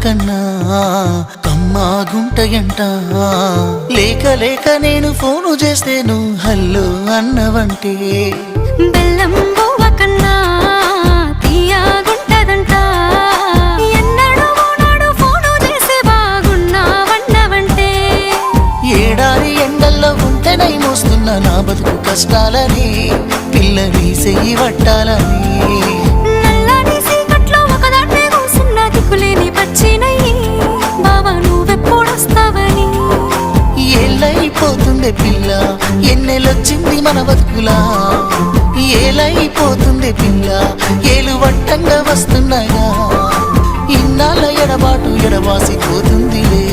కన్నా కమ్మాగుంటయంట లేక లేక నేను ఫోను చేస్తే నువ్వు హల్లో అన్నవంటే బెల్లం బువ్వ కన్నా తీయగుంటదంట ఎన్నడూ నాడు ఫోను చేసి బాగున్నావన్నవంటే ఏడాది ఎండల్లో ఉంటేనై మోస్తున్నా నా బతుకు కష్టాలని పిల్లని చెయ్యి పట్టాలని నల్లని సీకట్లో ఒకదాన్నే కూసున్న దిక్కులేని పచ్చినయ్యి బావా నువ్వెప్పుడొస్తావని ఏళ్ళైపోతుంది పిల్ల ఎన్నెలొచ్చింది మన బతుకులా ఏలైపోతుంది పిల్ల ఏలు వట్టంగా వస్తున్నాయా ఇన్నాళ్ళ ఎడబాటు ఎడవాసిపోతుందిలే